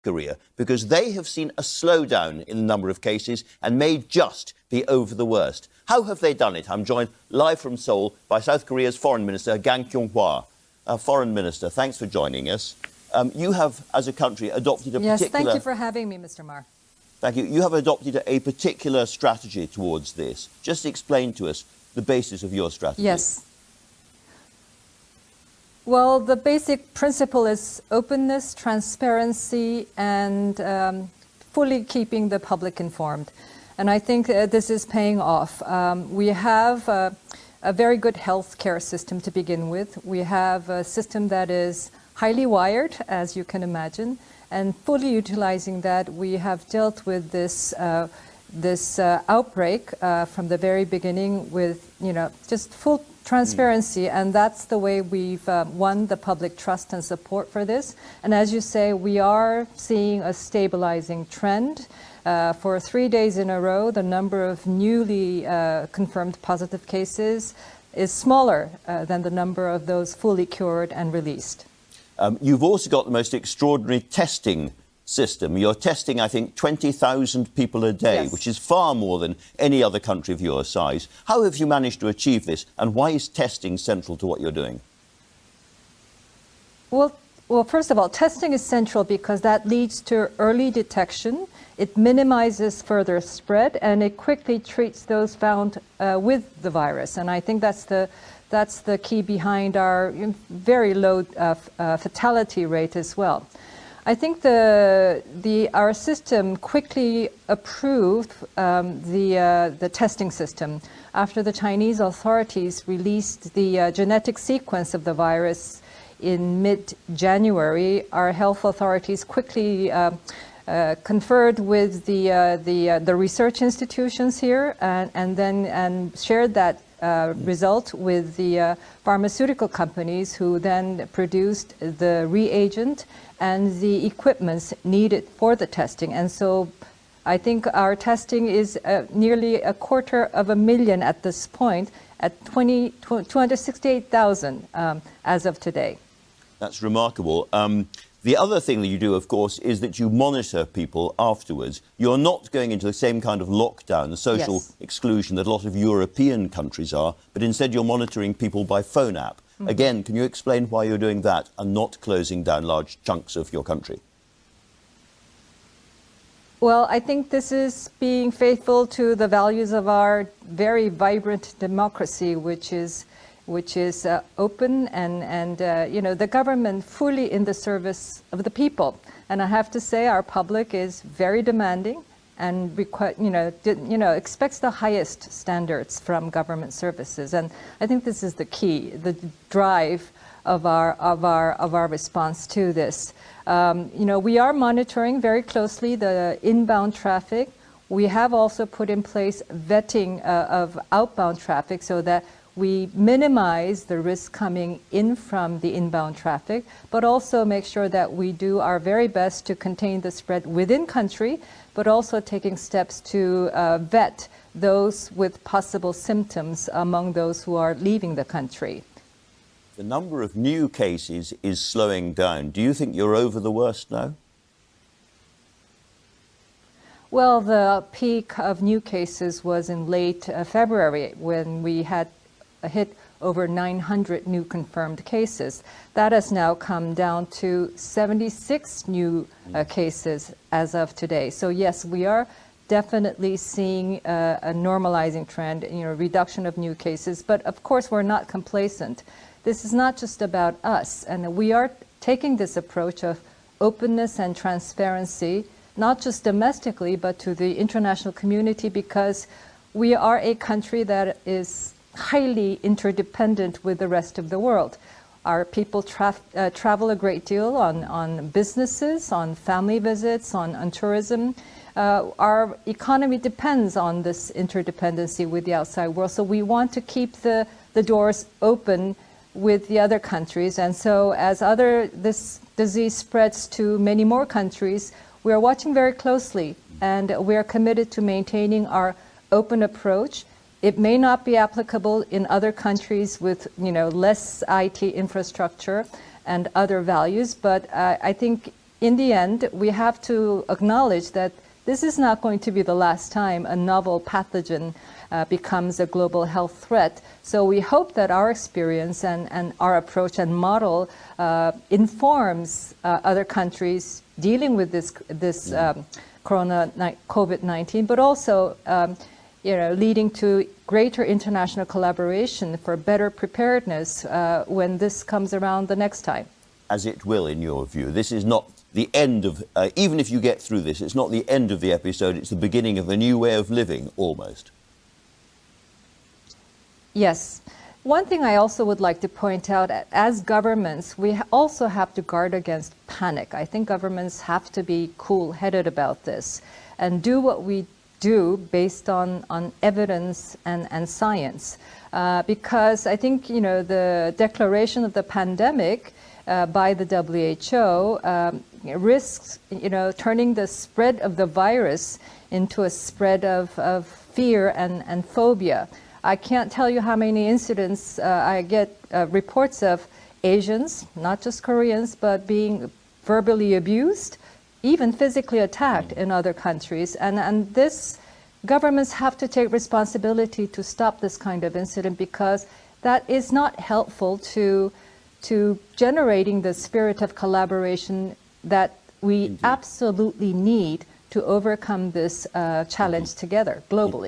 Korea, because they have seen a slowdown in the number of cases and may just be over the worst. How have they done it? I'm joined live from Seoul by South Korea's Foreign Minister, Kang Kyung-wha. Foreign Minister, thanks for joining us. You have, as a country, adopted a particular... Yes, thank you for having me, Mr. Marr. Thank you. You have adopted a particular strategy towards this. Just explain to us the basis of your strategy. Yes. Well, the basic principle is openness, transparency, and fully keeping the public informed. And I think this is paying off. We have a very good healthcare system to begin with. We have a system that is highly wired, as you can imagine, and fully utilizing that, we have dealt with this outbreak from the very beginning with, just full transparency, and that's the way we've won the public trust and support for this. And as you say, we are seeing a stabilizing trend. For 3 days in a row, the number of newly confirmed positive cases is smaller than the number of those fully cured and released. You've also got the most extraordinary testing system. You're testing, I think, 20,000 people a day, yes, which is far more than any other country of your size. How have you managed to achieve this, and why is testing central to what you're doing? Well, first of all, testing is central because that leads to early detection. It minimizes further spread, and it quickly treats those found with the virus. And I think that's the key behind our very low fatality rate as well. I think our system quickly approved the testing system after the Chinese authorities released the genetic sequence of the virus in mid-January. Our health authorities quickly conferred with the research institutions here and then shared that result with the pharmaceutical companies, who then produced the reagent and the equipments needed for the testing. And so I think our testing is nearly 250,000 at this point, at 268,000 as of today. That's remarkable. The other thing that you do, of course, is that you monitor people afterwards. You're not going into the same kind of lockdown, social yes, exclusion that a lot of European countries are, but instead you're monitoring people by phone app. Mm-hmm. Again, can you explain why you're doing that and not closing down large chunks of your country? Well, I think this is being faithful to the values of our very vibrant democracy, which is open and the government fully in the service of the people. And I have to say, our public is very demanding and expects the highest standards from government services. And I think this is the key, the drive of our response to this. We are monitoring very closely the inbound traffic. We have also put in place vetting of outbound traffic so that we minimize the risk coming in from the inbound traffic, but also make sure that we do our very best to contain the spread within country, but also taking steps to vet those with possible symptoms among those who are leaving the country. The number of new cases is slowing down. Do you think you're over the worst now? Well, the peak of new cases was in late February, when we had hit over 900 new confirmed cases. That has now come down to 76 new cases as of today. So yes, we are definitely seeing a normalizing trend, reduction of new cases. But of course, we're not complacent. This is not just about us, and we are taking this approach of openness and transparency, not just domestically, but to the international community, because we are a country that is highly interdependent with the rest of the world. Our people travel a great deal on businesses, on family visits, on tourism. Our economy depends on this interdependency with the outside world, so we want to keep the doors open with the other countries. And so as this disease spreads to many more countries, we are watching very closely, and we are committed to maintaining our open approach. It may not be applicable in other countries with less IT infrastructure and other values, but I think in the end, we have to acknowledge that this is not going to be the last time a novel pathogen becomes a global health threat. So we hope that our experience and our approach and model informs other countries dealing with this COVID-19, but also leading to greater international collaboration for better preparedness when this comes around the next time. As it will, in your view. This is not the end of, even if you get through this, it's not the end of the episode, it's the beginning of a new way of living, almost. Yes. One thing I also would like to point out, as governments, we also have to guard against panic. I think governments have to be cool-headed about this and do what we do based on evidence and science. Because I think, the declaration of the pandemic by the WHO risks, turning the spread of the virus into a spread of fear and phobia. I can't tell you how many incidents I get reports of Asians, not just Koreans, but being verbally abused, even physically attacked in other countries. And this, governments have to take responsibility to stop this kind of incident, because that is not helpful to generating the spirit of collaboration that we absolutely need to overcome this challenge together globally.